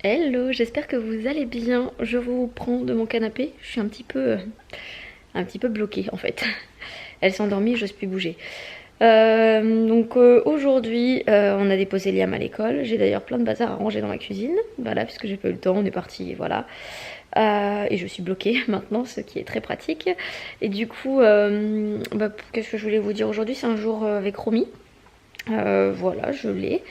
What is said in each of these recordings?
Hello, j'espère que vous allez bien. Je vous prends de mon canapé. Je suis un petit peu bloquée en fait. Elle s'est endormie, j'ose plus bouger. Aujourd'hui, on a déposé Liam à l'école. J'ai d'ailleurs plein de bazar à ranger dans ma cuisine. Voilà, puisque j'ai pas eu le temps, on est parti, voilà. Et je suis bloquée maintenant, ce qui est très pratique. Et du coup, qu'est-ce que je voulais vous dire aujourd'hui? C'est un jour avec Romy. Voilà, je l'ai.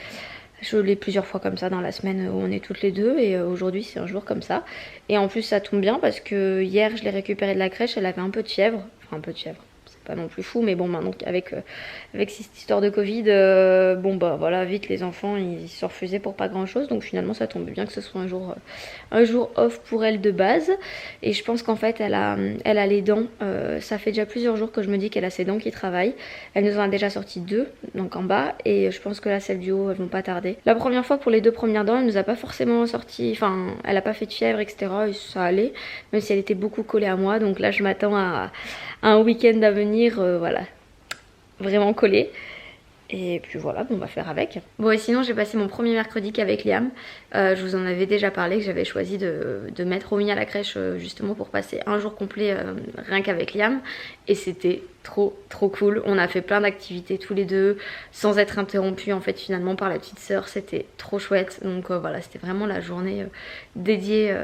Je l'ai plusieurs fois comme ça dans la semaine où on est toutes les deux et aujourd'hui c'est un jour comme ça. Et en plus ça tombe bien parce que hier je l'ai récupérée de la crèche, elle avait un peu de fièvre, enfin un peu de fièvre. C'est pas non plus fou mais bon maintenant avec cette histoire de Covid, bon bah voilà vite les enfants ils se refusaient pour pas grand chose donc finalement ça tombe bien que ce soit un jour off pour elle de base. Et je pense qu'en fait elle a les dents, ça fait déjà plusieurs jours que je me dis qu'elle a ses dents qui travaillent. Elle nous en a déjà sorti deux donc en bas et je pense que là celles du haut elles vont pas tarder. La première fois pour les deux premières dents elle nous a pas forcément sorti, enfin elle a pas fait de fièvre etc et ça allait même si elle était beaucoup collée à moi donc là je m'attends à un week-end à venir voilà vraiment collée. Et puis voilà, on va faire avec. Bon et sinon j'ai passé mon premier mercredi qu'avec Liam. Je vous en avais déjà parlé que j'avais choisi de mettre Romy à la crèche justement pour passer un jour complet rien qu'avec Liam. Et c'était trop cool. On a fait plein d'activités tous les deux sans être interrompus en fait finalement par la petite sœur. C'était trop chouette. Donc voilà, c'était vraiment la journée dédiée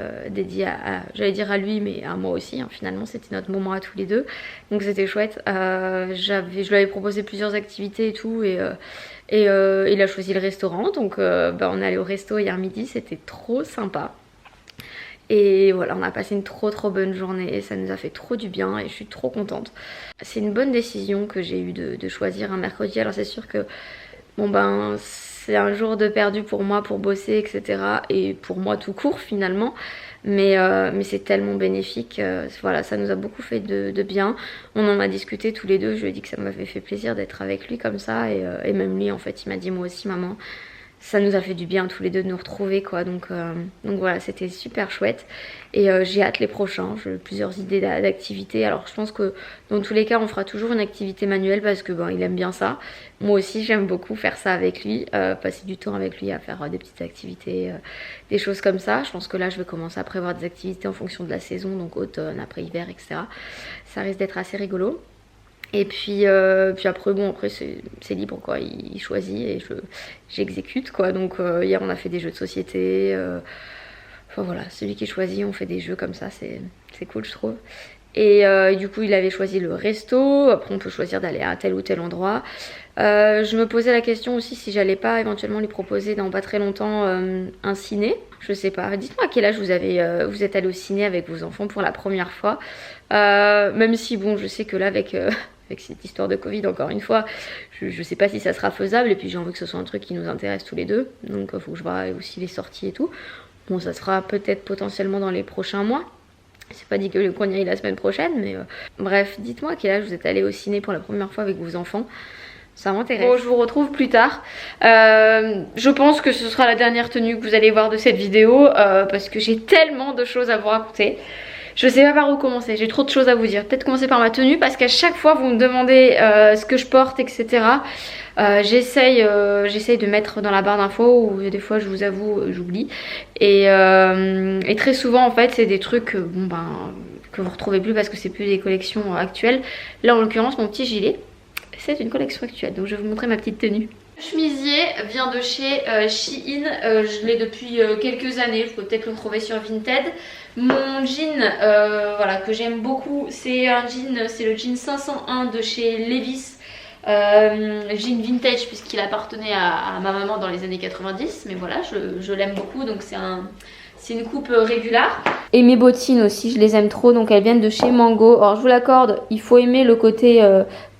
j'allais dire à lui mais à moi aussi. Hein. Finalement c'était notre moment à tous les deux. Donc c'était chouette. Je lui avais proposé plusieurs activités et tout et il a choisi le restaurant. Donc on est allé au resto hier midi. C'était trop sympa. Et voilà, on a passé une trop bonne journée, ça nous a fait trop du bien et je suis trop contente. C'est une bonne décision que j'ai eue de choisir un mercredi. Alors c'est sûr que bon ben c'est un jour de perdu pour moi pour bosser etc. Et pour moi tout court finalement. Mais c'est tellement bénéfique, voilà ça nous a beaucoup fait de bien. On en a discuté tous les deux, je lui ai dit que ça m'avait fait plaisir d'être avec lui comme ça et même lui en fait il m'a dit moi aussi maman. Ça nous a fait du bien tous les deux de nous retrouver quoi donc voilà c'était super chouette et j'ai hâte les prochains. J'ai plusieurs idées d'activités. Alors je pense que dans tous les cas on fera toujours une activité manuelle parce que il aime bien ça. Moi aussi j'aime beaucoup faire ça avec lui, passer du temps avec lui à faire des petites activités, des choses comme ça. Je pense que là je vais commencer à prévoir des activités en fonction de la saison, donc automne, après hiver etc. Ça risque d'être assez rigolo. Et puis après c'est libre quoi, il choisit et j'exécute quoi. Donc hier on a fait des jeux de société, enfin voilà, c'est lui qui choisit, on fait des jeux comme ça, c'est cool je trouve. Et du coup il avait choisi le resto, après on peut choisir d'aller à tel ou tel endroit. Je me posais la question aussi si j'allais pas éventuellement lui proposer dans pas très longtemps un ciné. Je sais pas, dites-moi à quel âge vous êtes allé au ciné avec vos enfants pour la première fois. Même si bon je sais que là avec cette histoire de Covid encore une fois, je sais pas si ça sera faisable et puis j'ai envie que ce soit un truc qui nous intéresse tous les deux. Donc faut que je vois aussi les sorties et tout. Bon ça sera peut-être potentiellement dans les prochains mois. C'est pas dit que qu'on y aille la semaine prochaine mais bref, dites-moi à quel âge vous êtes allé au ciné pour la première fois avec vos enfants. Ça m'intéresse. Bon, je vous retrouve plus tard. Je pense que ce sera la dernière tenue que vous allez voir de cette vidéo parce que j'ai tellement de choses à vous raconter. Je sais pas par où commencer, j'ai trop de choses à vous dire. Peut-être commencer par ma tenue parce qu'à chaque fois vous me demandez ce que je porte etc. J'essaye de mettre dans la barre d'infos ou des fois je vous avoue j'oublie. Et très souvent en fait c'est des trucs que vous retrouvez plus parce que c'est plus des collections actuelles. Là en l'occurrence mon petit gilet c'est une collection actuelle donc je vais vous montrer ma petite tenue. Le chemisier vient de chez Shein, je l'ai depuis quelques années, vous pouvez peut-être le trouver sur Vinted. Mon jean voilà, que j'aime beaucoup, c'est le jean 501 de chez Levi's. Jean vintage puisqu'il appartenait à ma maman dans les années 90, mais voilà, je l'aime beaucoup donc c'est une coupe régulière. Et mes bottines aussi, je les aime trop, donc elles viennent de chez Mango. Alors je vous l'accorde, il faut aimer le côté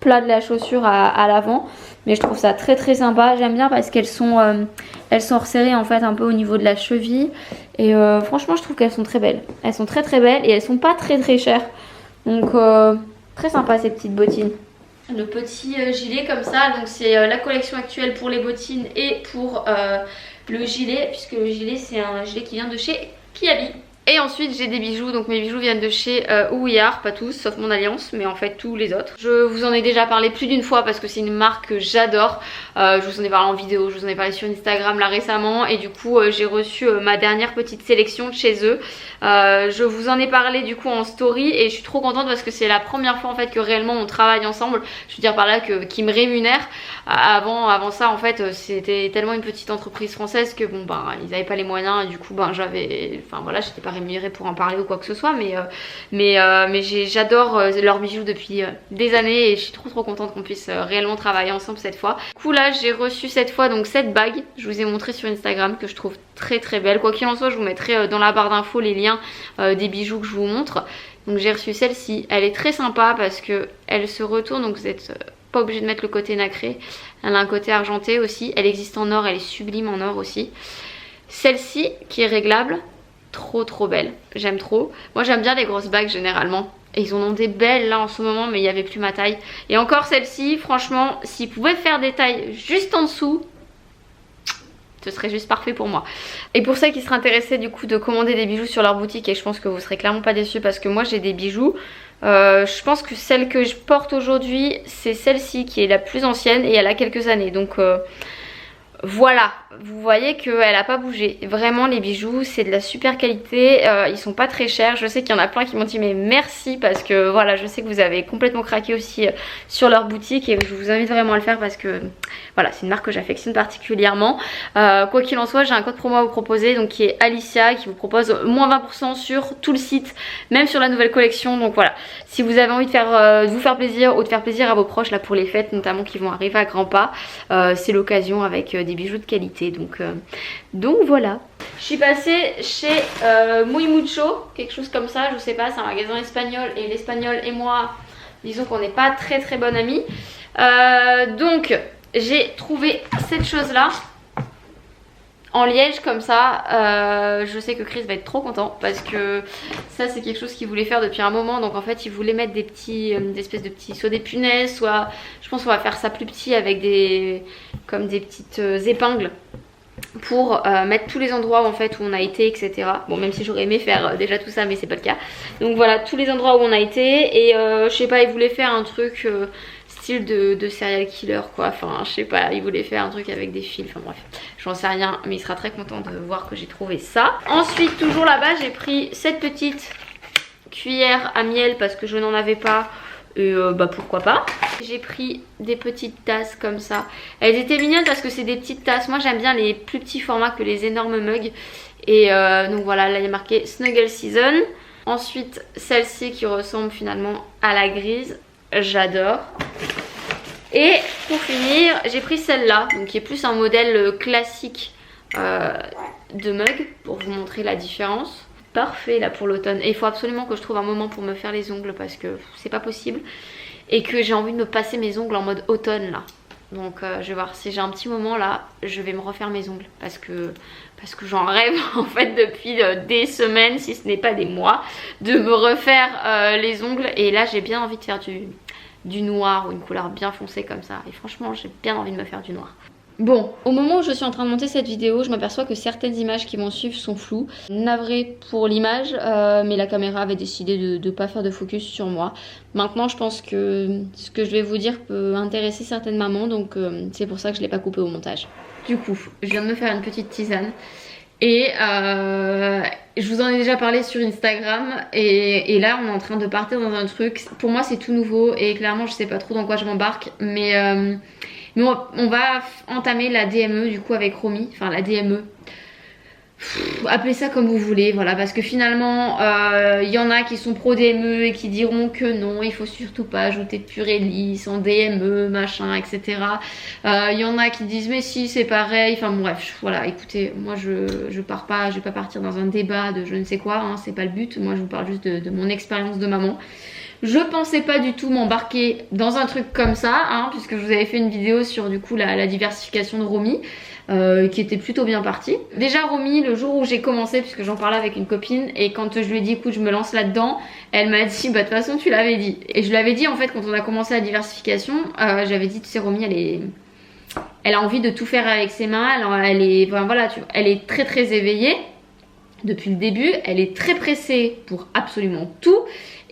plat de la chaussure à l'avant, mais je trouve ça très sympa. J'aime bien parce qu'elles sont resserrées en fait un peu au niveau de la cheville. Et franchement je trouve qu'elles sont très belles. Elles sont très belles et elles sont pas très chères. Donc très sympa ces petites bottines. Le petit gilet comme ça, donc c'est la collection actuelle pour les bottines et pour le gilet, puisque le gilet c'est un gilet qui vient de chez Kiabi. Et ensuite j'ai des bijoux, donc mes bijoux viennent de chez Ouillard, pas tous sauf mon alliance, mais en fait tous les autres. Je vous en ai déjà parlé plus d'une fois parce que c'est une marque que j'adore. Je vous en ai parlé en vidéo, je vous en ai parlé sur Instagram là récemment, et du coup j'ai reçu ma dernière petite sélection de chez eux. Je vous en ai parlé du coup en story et je suis trop contente parce que c'est la première fois en fait que réellement on travaille ensemble. Je veux dire par là qu'ils me rémunèrent. Avant ça en fait c'était tellement une petite entreprise française que bon ben ils avaient pas les moyens et du coup ben j'avais, enfin voilà, j'étais pas rémunérée pour en parler ou quoi que ce soit, mais j'adore leurs bijoux depuis des années et je suis trop contente qu'on puisse réellement travailler ensemble cette fois. Du coup là j'ai reçu cette fois donc cette bague, je vous ai montré sur Instagram, que je trouve très belle. Quoi qu'il en soit je vous mettrai dans la barre d'infos les liens des bijoux que je vous montre. Donc j'ai reçu celle-ci, elle est très sympa parce que elle se retourne, donc vous êtes pas obligé de mettre le côté nacré, elle a un côté argenté aussi, elle existe en or, elle est sublime en or aussi. Celle-ci qui est réglable, trop belle, j'aime trop. Moi j'aime bien les grosses bagues généralement, et ils en ont des belles là en ce moment, mais il n'y avait plus ma taille. Et encore celle-ci, franchement, s'ils pouvaient faire des tailles juste en dessous, ce serait juste parfait pour moi. Et pour celles qui seraient intéressées du coup de commander des bijoux sur leur boutique, et je pense que vous serez clairement pas déçus parce que moi j'ai des bijoux, je pense que celle que je porte aujourd'hui c'est celle-ci qui est la plus ancienne et elle a quelques années, donc voilà, vous voyez qu'elle a pas bougé. Vraiment les bijoux c'est de la super qualité, ils sont pas très chers. Je sais qu'il y en a plein qui m'ont dit mais merci, parce que voilà, je sais que vous avez complètement craqué aussi sur leur boutique et je vous invite vraiment à le faire parce que voilà, c'est une marque que j'affectionne particulièrement. Quoi qu'il en soit, j'ai un code promo à vous proposer, donc qui est Alicia, qui vous propose moins 20% sur tout le site, même sur la nouvelle collection. Donc voilà, si vous avez envie de vous faire plaisir ou de faire plaisir à vos proches là pour les fêtes notamment qui vont arriver à grands pas, c'est l'occasion avec des bijoux de qualité. Donc voilà. Je suis passée chez Muy Mucho, quelque chose comme ça, je sais pas, c'est un magasin espagnol et l'espagnol et moi, disons qu'on n'est pas très bonnes amies. Donc j'ai trouvé cette chose là en liège comme ça. Je sais que Chris va être trop content parce que ça c'est quelque chose qu'il voulait faire depuis un moment. Donc en fait il voulait mettre des espèces de petits, soit des punaises, soit je pense qu'on va faire ça plus petit avec comme des petites épingles pour mettre tous les endroits où, en fait, où on a été, etc. Bon, même si j'aurais aimé faire déjà tout ça, mais c'est pas le cas. Donc voilà, tous les endroits où on a été. Et je sais pas, il voulait faire un truc style de serial killer quoi. Enfin je sais pas, il voulait faire un truc avec des fils. Enfin bref, j'en sais rien, mais il sera très content de voir que j'ai trouvé ça. Ensuite toujours là-bas j'ai pris cette petite cuillère à miel parce que je n'en avais pas. Et bah pourquoi pas. J'ai pris des petites tasses comme ça. Elles étaient mignonnes parce que c'est des petites tasses. Moi j'aime bien les plus petits formats que les énormes mugs. Et donc voilà, là il y a marqué Snuggle Season. Ensuite celle-ci qui ressemble finalement à la grise. J'adore. Et pour finir j'ai pris celle-là, donc qui est plus un modèle classique de mug, pour vous montrer la différence. Parfait là pour l'automne, et il faut absolument que je trouve un moment pour me faire les ongles parce que c'est pas possible et que j'ai envie de me passer mes ongles en mode automne là. Donc je vais voir si j'ai un petit moment là, je vais me refaire mes ongles parce que j'en rêve en fait depuis des semaines, si ce n'est pas des mois, de me refaire les ongles. Et là j'ai bien envie de faire du noir ou une couleur bien foncée comme ça, et franchement j'ai bien envie de me faire du noir. Bon, au moment où je suis en train de monter cette vidéo, je m'aperçois que certaines images qui vont suivre sont floues. Navré pour l'image, mais la caméra avait décidé de ne pas faire de focus sur moi. Maintenant, je pense que ce que je vais vous dire peut intéresser certaines mamans, donc c'est pour ça que je ne l'ai pas coupé au montage. Du coup, je viens de me faire une petite tisane. Et je vous en ai déjà parlé sur Instagram, et là on est en train de partir dans un truc. Pour moi c'est tout nouveau et clairement je sais pas trop dans quoi je m'embarque, mais on va entamer la DME du coup avec Romy, enfin la DME. Appelez ça comme vous voulez, voilà, parce que finalement il y en a qui sont pro DME et qui diront que non, il faut surtout pas ajouter de purée lisse en DME, machin, etc. Il y en a qui disent mais si c'est pareil, enfin bref, voilà, écoutez, moi je vais pas partir dans un débat de je ne sais quoi, hein, c'est pas le but, moi je vous parle juste de mon expérience de maman. Je pensais pas du tout m'embarquer dans un truc comme ça, hein, puisque je vous avais fait une vidéo sur du coup la diversification de Romy. Qui était plutôt bien partie. Déjà Romy, le jour où j'ai commencé, puisque j'en parlais avec une copine, et quand je lui ai dit écoute je me lance là-dedans, elle m'a dit bah de toute façon tu l'avais dit. Et je l'avais dit en fait quand on a commencé la diversification, j'avais dit tu sais Romy elle a envie de tout faire avec ses mains, elle est, enfin, voilà, elle est très éveillée. depuis le début. Elle est très pressée pour absolument tout.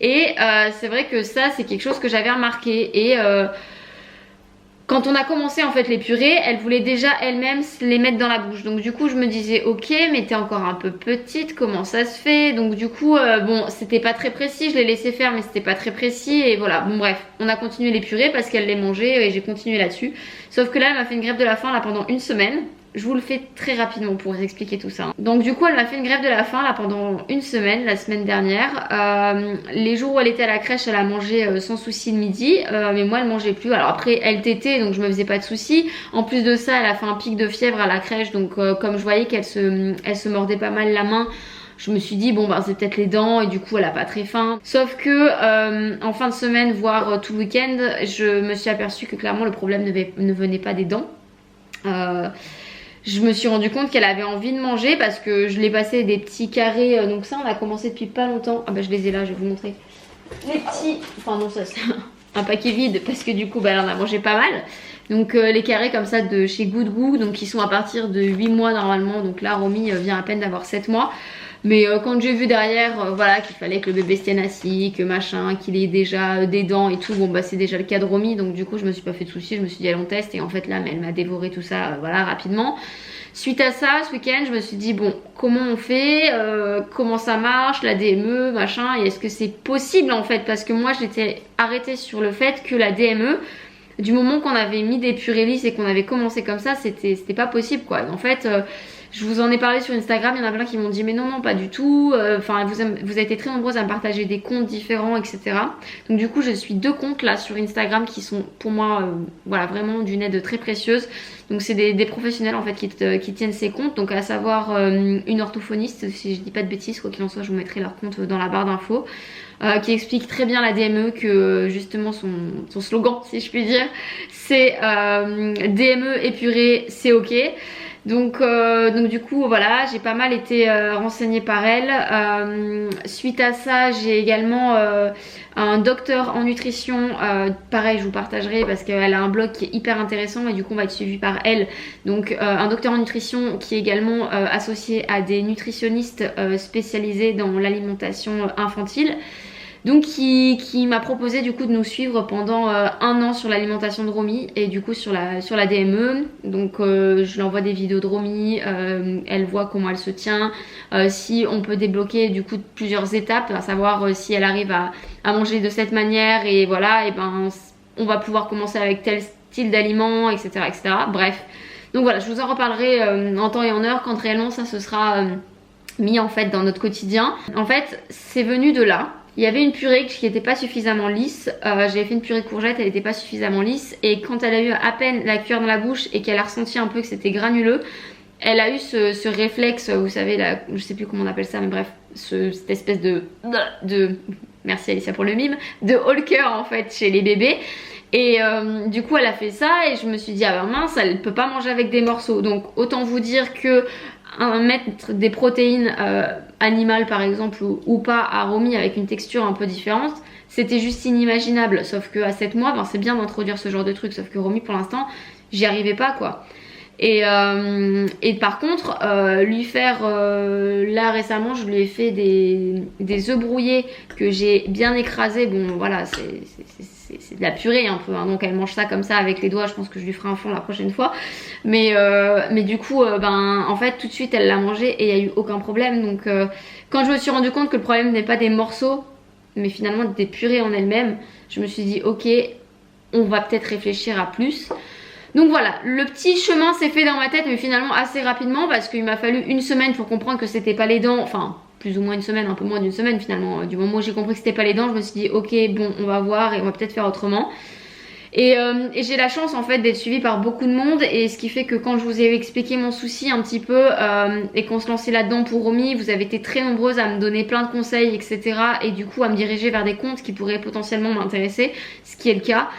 Et c'est vrai que ça, c'est quelque chose que j'avais remarqué. Et quand on a commencé en fait les purées, elle voulait déjà elle-même les mettre dans la bouche. Donc du coup je me disais ok, mais t'es encore un peu petite, comment ça se fait? Donc du coup bon, c'était pas très précis, je l'ai laissé faire mais c'était pas très précis. Et voilà, bon bref, on a continué les purées parce qu'elle les mangeait et j'ai continué là-dessus. Sauf que là elle m'a fait une greffe de la faim là pendant une semaine. Je vous le fais très rapidement pour vous expliquer tout ça. Donc du coup elle m'a fait une greffe de la faim là pendant une semaine, la semaine dernière. Les jours où elle était à la crèche, elle a mangé sans souci le midi, mais moi elle mangeait plus. Alors après elle tétait donc je me faisais pas de soucis. En plus de ça elle a fait un pic de fièvre à la crèche, donc comme je voyais qu'elle se mordait pas mal la main, je me suis dit bon bah c'est peut-être les dents et du coup elle a pas très faim. Sauf que en fin de semaine voire tout le week-end, je me suis aperçue que clairement le problème ne venait pas des dents. Je me suis rendu compte qu'elle avait envie de manger parce que je l'ai passé des petits carrés. Donc ça on a commencé depuis pas longtemps. Ah bah je les ai là, je vais vous montrer. Les petits, enfin non ça c'est un paquet vide parce que du coup bah, elle en a mangé pas mal. Donc les carrés comme ça de chez Good Goût, donc qui sont à partir de 8 mois normalement. Donc là Romy vient à peine d'avoir 7 mois. Mais quand j'ai vu derrière voilà qu'il fallait que le bébé se tienne assis, que machin, qu'il ait déjà des dents et tout, bon bah c'est déjà le cas de Romy, donc du coup je me suis pas fait de soucis, je me suis dit allons on teste et en fait là elle m'a dévoré tout ça voilà rapidement. Suite à ça, ce week-end, je me suis dit bon comment on fait, comment ça marche, la DME, machin, et est-ce que c'est possible en fait, parce que moi j'étais arrêtée sur le fait que la DME, du moment qu'on avait mis des purées lisses et qu'on avait commencé comme ça, c'était pas possible quoi. En fait je vous en ai parlé sur Instagram, il y en a plein qui m'ont dit mais non pas du tout, enfin vous avez été très nombreuses à me partager des comptes différents etc. Donc du coup je suis 2 comptes là sur Instagram qui sont pour moi voilà vraiment d'une aide très précieuse. Donc c'est des professionnels en fait qui tiennent ces comptes, donc à savoir une orthophoniste, si je dis pas de bêtises, quoi qu'il en soit je vous mettrai leur compte dans la barre d'infos, qui explique très bien la DME, que justement son slogan si je puis dire c'est DME épurée c'est ok. Donc du coup voilà, j'ai pas mal été renseignée par elle. Suite à ça j'ai également un docteur en nutrition, pareil je vous partagerai parce qu'elle a un blog qui est hyper intéressant et du coup on va être suivi par elle. Donc un docteur en nutrition qui est également associé à des nutritionnistes spécialisés dans l'alimentation infantile. Donc qui m'a proposé du coup de nous suivre pendant 1 an sur l'alimentation de Romy et du coup sur la DME. Donc je lui envoie des vidéos de Romy, elle voit comment elle se tient, si on peut débloquer du coup plusieurs étapes, à savoir si elle arrive à manger de cette manière et voilà, et ben on va pouvoir commencer avec tel style d'aliment, etc., etc. Bref, donc voilà, je vous en reparlerai en temps et en heure quand réellement ça se sera mis en fait dans notre quotidien. En fait c'est venu de là. Il y avait une purée qui n'était pas suffisamment lisse, j'avais fait une purée de courgettes, elle n'était pas suffisamment lisse et quand elle a eu à peine la cuillère dans la bouche et qu'elle a ressenti un peu que c'était granuleux, elle a eu ce réflexe, vous savez, là, je sais plus comment on appelle ça, mais bref, cette espèce de merci Alicia pour le mime, de Hulker en fait chez les bébés. Et du coup elle a fait ça et je me suis dit ah ben mince, elle peut pas manger avec des morceaux. Donc autant vous dire que mettre des protéines animales par exemple ou pas à Romy avec une texture un peu différente, c'était juste inimaginable. Sauf que à 7 mois ben, c'est bien d'introduire ce genre de truc, sauf que Romy pour l'instant j'y arrivais pas quoi. Et par contre lui faire là récemment je lui ai fait des œufs brouillés que j'ai bien écrasés. Bon voilà c'est de la purée un peu hein, donc elle mange ça comme ça avec les doigts, je pense que je lui ferai un fond la prochaine fois, mais du coup ben en fait tout de suite elle l'a mangé et il n'y a eu aucun problème. Donc quand je me suis rendu compte que le problème n'est pas des morceaux mais finalement des purées en elles-mêmes, je me suis dit ok, on va peut-être réfléchir à plus. Donc voilà, le petit chemin s'est fait dans ma tête mais finalement assez rapidement parce qu'il m'a fallu 1 semaine pour comprendre que c'était pas les dents, enfin plus ou moins 1 semaine, un peu moins d'1 semaine finalement. Du moment où j'ai compris que c'était pas les dents, je me suis dit ok bon on va voir et on va peut-être faire autrement. Et j'ai la chance en fait d'être suivie par beaucoup de monde et ce qui fait que quand je vous ai expliqué mon souci un petit peu et qu'on se lançait là-dedans pour Romy, vous avez été très nombreuses à me donner plein de conseils etc. et du coup à me diriger vers des comptes qui pourraient potentiellement m'intéresser, ce qui est le cas.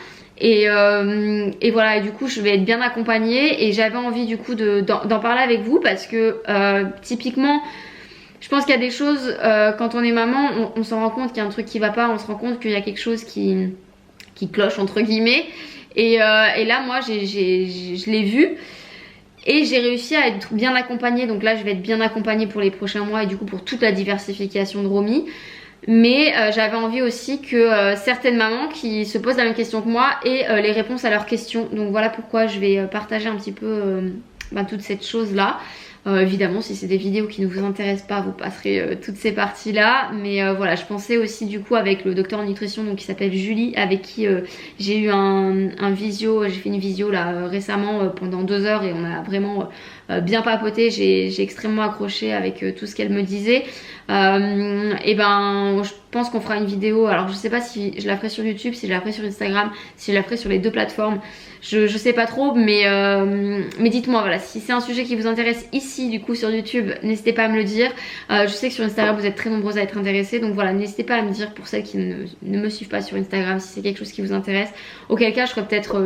Et voilà, et du coup je vais être bien accompagnée et j'avais envie du coup d'en parler avec vous parce que typiquement je pense qu'il y a des choses quand on est maman on s'en rend compte qu'il y a un truc qui va pas, on se rend compte qu'il y a quelque chose qui cloche entre guillemets et là moi je l'ai vu Et j'ai réussi à être bien accompagnée, donc là je vais être bien accompagnée pour les prochains mois et du coup pour toute la diversification de Romy. Mais j'avais envie aussi que certaines mamans qui se posent la même question que moi aient les réponses à leurs questions. Donc voilà pourquoi je vais partager un petit peu toute cette chose là. Évidemment si c'est des vidéos qui ne vous intéressent pas vous passerez toutes ces parties là, mais voilà, je pensais aussi du coup avec le docteur en nutrition donc qui s'appelle Julie, avec qui j'ai eu un visio, j'ai fait une visio là récemment pendant 2 heures et on a vraiment bien papoté, j'ai extrêmement accroché avec tout ce qu'elle me disait. Et ben je pense qu'on fera une vidéo, alors je sais pas si je la ferai sur YouTube, si je la ferai sur Instagram, si je la ferai sur les 2 plateformes, je sais pas trop, mais dites-moi voilà, si c'est un sujet qui vous intéresse ici du coup sur YouTube, n'hésitez pas à me le dire. Je sais que sur Instagram vous êtes très nombreuses à être intéressées, donc voilà, n'hésitez pas à me dire pour celles qui ne me suivent pas sur Instagram si c'est quelque chose qui vous intéresse, auquel cas je ferai peut-être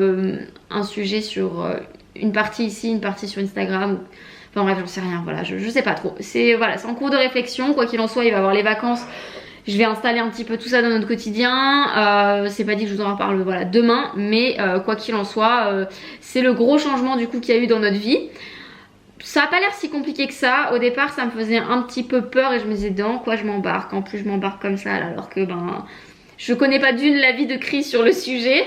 un sujet sur une partie ici, une partie sur Instagram. Enfin bref, j'en sais rien, voilà, je sais pas trop. C'est voilà, c'est en cours de réflexion, quoi qu'il en soit, il va y avoir les vacances. Je vais installer un petit peu tout ça dans notre quotidien. C'est pas dit que je vous en reparle voilà, demain, mais quoi qu'il en soit, c'est le gros changement du coup qu'il y a eu dans notre vie. Ça a pas l'air si compliqué que ça. Au départ, ça me faisait un petit peu peur et je me disais dans quoi je m'embarque. En plus, je m'embarque comme ça, là, alors que je connais pas d'une l'avis de Chris sur le sujet.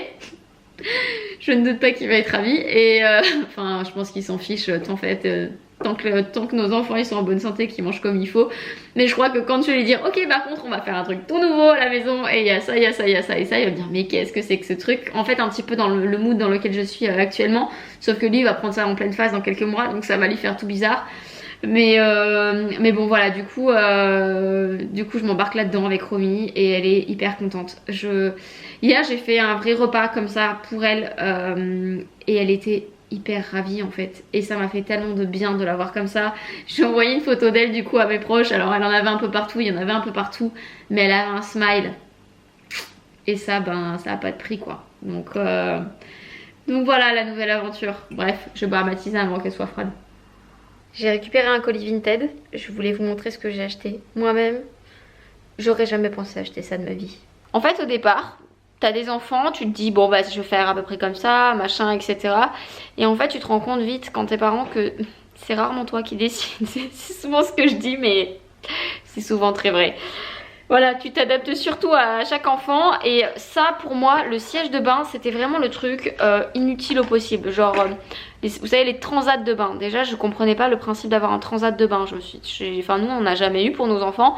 Je ne doute pas qu'il va être ravi et enfin, je pense qu'il s'en fiche en fait. Tant que nos enfants ils sont en bonne santé, qu'ils mangent comme il faut. Mais je crois que quand je vais lui dire ok par contre on va faire un truc tout nouveau à la maison et il y a ça, il y a ça, il y a ça et ça, il va me dire mais qu'est-ce que c'est que ce truc. En fait un petit peu dans le mood dans lequel je suis actuellement. Sauf que lui il va prendre ça en pleine phase dans quelques mois, donc ça va lui faire tout bizarre. Mais bon voilà, du coup je m'embarque là-dedans avec Romy et elle est hyper contente. Hier j'ai fait un vrai repas comme ça pour elle et elle était hyper ravie en fait, et ça m'a fait tellement de bien de la voir comme ça. J'ai envoyé une photo d'elle du coup à mes proches, alors elle en avait un peu partout, il y en avait un peu partout, mais elle avait un smile et ça ça a pas de prix quoi. Donc voilà la nouvelle aventure. Bref, je bois ma tisane avant qu'elle soit froide. J'ai récupéré un colis Vinted, je voulais vous montrer ce que j'ai acheté moi-même. J'aurais jamais pensé acheter ça de ma vie. En fait au départ t'as des enfants, tu te dis bon bah je vais faire à peu près comme ça, machin, etc. Et en fait tu te rends compte vite quand t'es parent que c'est rarement toi qui décides. C'est souvent ce que je dis mais c'est souvent très vrai. Voilà, tu t'adaptes surtout à chaque enfant et ça pour moi le siège de bain c'était vraiment le truc inutile au possible. Genre vous savez les transats de bain, déjà je comprenais pas le principe d'avoir un transat de bain. Enfin nous on n'a jamais eu pour nos enfants.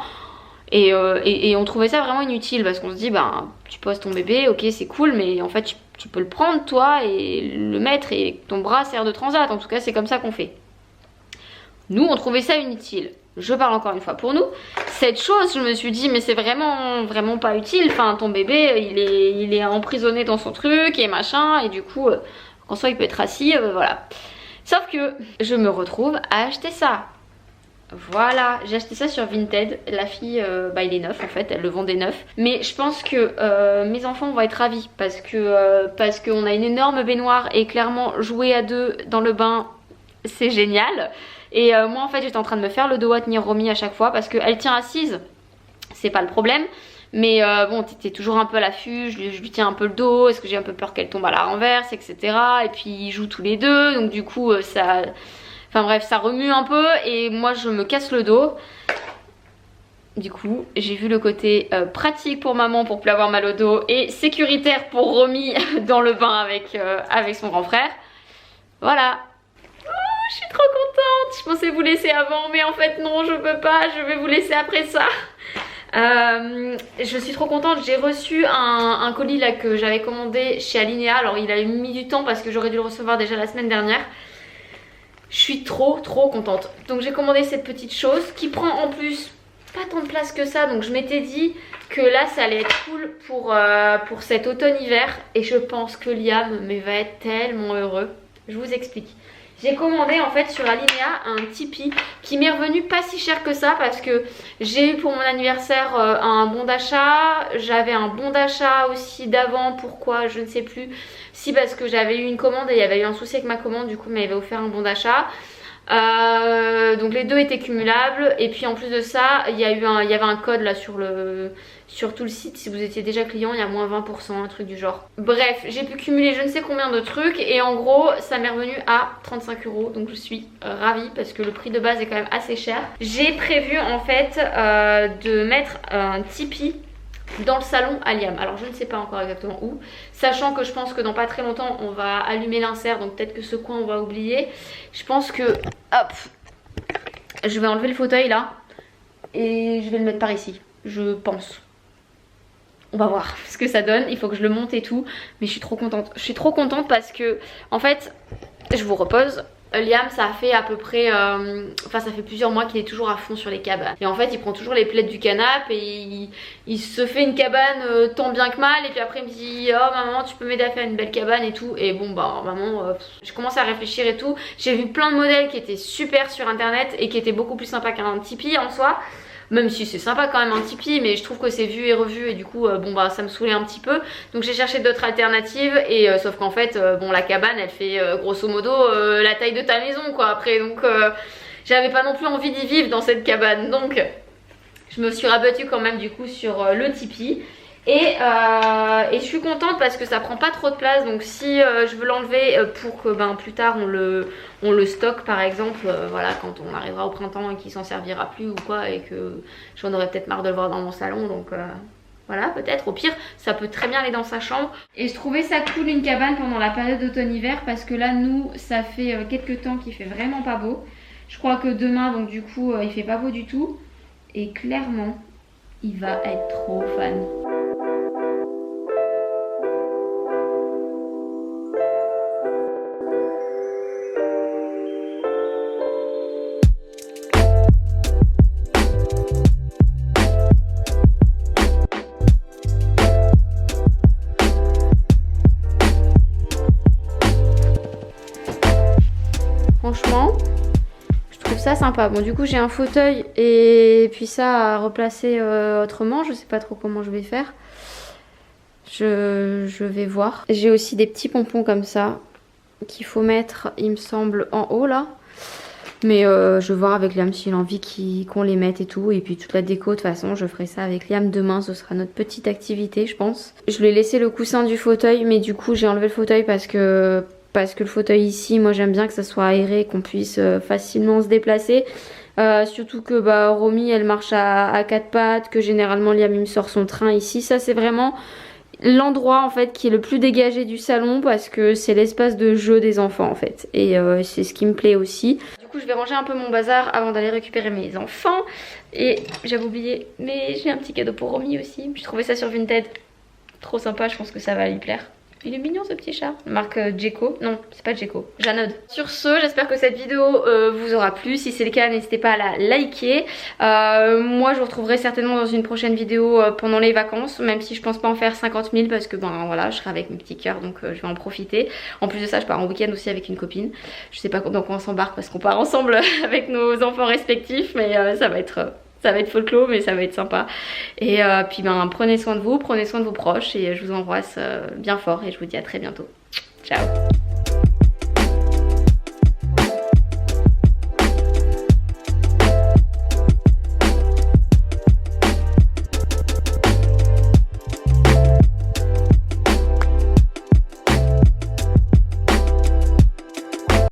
Et on trouvait ça vraiment inutile parce qu'on se dit tu poses ton bébé, ok c'est cool, mais en fait tu peux le prendre toi et le mettre et ton bras sert de transat, en tout cas c'est comme ça qu'on fait. Nous on trouvait ça inutile, je parle encore une fois pour nous. Cette chose je me suis dit mais c'est vraiment pas utile, enfin ton bébé il est emprisonné dans son truc et machin et du coup en soi il peut être assis, voilà. Sauf que je me retrouve à acheter ça. Voilà, j'ai acheté ça sur Vinted. La fille, il est neuf en fait, elle le vendait neuf. Mais je pense que mes enfants vont être ravis parce qu'on a une énorme baignoire et clairement jouer à deux dans le bain, c'est génial. Et moi en fait j'étais en train de me faire le dos à tenir Romy à chaque fois parce qu'elle tient assise, c'est pas le problème. Mais bon, t'es toujours un peu à l'affût, je lui tiens un peu le dos, est-ce que j'ai un peu peur qu'elle tombe à la renverse, etc. Et puis ils jouent tous les deux, donc du coup ça... Enfin bref, ça remue un peu et moi je me casse le dos. Du coup, j'ai vu le côté pratique pour maman pour plus avoir mal au dos et sécuritaire pour Romy dans le bain avec son grand frère. Voilà. Oh, je suis trop contente. Je pensais vous laisser avant, mais en fait non, je peux pas. Je vais vous laisser après ça. Je suis trop contente. J'ai reçu un colis là que j'avais commandé chez Alinea. Alors il a mis du temps parce que j'aurais dû le recevoir déjà la semaine dernière. Je suis trop contente. Donc j'ai commandé cette petite chose qui prend en plus pas tant de place que ça. Donc je m'étais dit que là ça allait être cool pour cet automne-hiver. Et je pense que Liam va être tellement heureux. Je vous explique. J'ai commandé en fait sur Alinea un Tipeee qui m'est revenu pas si cher que ça parce que j'ai eu pour mon anniversaire un bon d'achat. J'avais un bon d'achat aussi d'avant, pourquoi je ne sais plus. Si parce que j'avais eu une commande et il y avait eu un souci avec ma commande, du coup il m'avait offert un bon d'achat. Donc les deux étaient cumulables. Et puis en plus de ça, il y avait un code là sur tout le site. Si vous étiez déjà client, il y a moins 20%, un truc du genre. Bref, j'ai pu cumuler je ne sais combien de trucs. Et en gros, ça m'est revenu à 35 €. Donc je suis ravie parce que le prix de base est quand même assez cher. J'ai prévu en fait de mettre un Tipeee dans le salon à Liam. Alors je ne sais pas encore exactement où, sachant que je pense que dans pas très longtemps on va allumer l'insert, donc peut-être que ce coin on va oublier. Je pense que, hop, je vais enlever le fauteuil là et je vais le mettre par ici, je pense. On va voir ce que ça donne, il faut que je le monte et tout, mais je suis trop contente. Je suis trop contente parce que en fait, je vous repose. Liam, ça fait à peu près, ça fait plusieurs mois qu'il est toujours à fond sur les cabanes. Et en fait, il prend toujours les plaides du canapé et il se fait une cabane tant bien que mal. Et puis après, il me dit, oh maman, tu peux m'aider à faire une belle cabane et tout. Et bon, bah maman, je commence à réfléchir et tout. J'ai vu plein de modèles qui étaient super sur internet et qui étaient beaucoup plus sympas qu'un Tipeee en soi. Même si c'est sympa quand même un Tipeee, mais je trouve que c'est vu et revu et du coup bon bah ça me saoulait un petit peu. Donc j'ai cherché d'autres alternatives et sauf qu'en fait bon la cabane elle fait grosso modo la taille de ta maison quoi après. Donc j'avais pas non plus envie d'y vivre dans cette cabane. Donc je me suis rabattue quand même du coup sur le Tipeee. Et je suis contente parce que ça prend pas trop de place. Donc si je veux l'enlever pour que plus tard on le stocke par exemple, voilà, quand on arrivera au printemps et qu'il s'en servira plus ou quoi, et que j'en aurais peut-être marre de le voir dans mon salon. Donc voilà, peut-être, au pire ça peut très bien aller dans sa chambre. Et je trouvais ça cool une cabane pendant la période d'automne-hiver, parce que là nous ça fait quelques temps qu'il fait vraiment pas beau. Je crois que demain donc du coup il fait pas beau du tout. Et clairement il va être trop fan. Franchement, je trouve ça sympa. Bon, du coup, j'ai un fauteuil et puis ça à replacer autrement. Je sais pas trop comment je vais faire. Je vais voir. J'ai aussi des petits pompons comme ça qu'il faut mettre, il me semble, en haut là. Mais je vais voir avec Liam s'il a envie qu'on les mette et tout. Et puis toute la déco, de toute façon, je ferai ça avec Liam demain. Ce sera notre petite activité, je pense. Je lui ai laissé le coussin du fauteuil, mais du coup, j'ai enlevé le fauteuil parce que le fauteuil ici, moi j'aime bien que ça soit aéré, qu'on puisse facilement se déplacer. Surtout que Romy elle marche à quatre pattes, que généralement Liam il me sort son train ici. Ça c'est vraiment l'endroit en fait qui est le plus dégagé du salon, parce que c'est l'espace de jeu des enfants en fait. Et c'est ce qui me plaît aussi. Du coup je vais ranger un peu mon bazar avant d'aller récupérer mes enfants. Et j'avais oublié, mais j'ai un petit cadeau pour Romy aussi. J'ai trouvé ça sur Vinted. Trop sympa, je pense que ça va lui plaire. Il est mignon ce petit chat. Marque Djeko. Non, c'est pas Djeko. Janod. Sur ce, j'espère que cette vidéo vous aura plu. Si c'est le cas, n'hésitez pas à la liker. Moi, je vous retrouverai certainement dans une prochaine vidéo pendant les vacances. Même si je pense pas en faire 50 000 parce que voilà, je serai avec mes petits cœurs, donc je vais en profiter. En plus de ça, je pars en week-end aussi avec une copine. Je sais pas dans quoi on s'embarque parce qu'on part ensemble avec nos enfants respectifs. Mais ça va être folklore, mais ça va être sympa. Et puis prenez soin de vous, prenez soin de vos proches, et je vous embrasse bien fort et je vous dis à très bientôt. Ciao.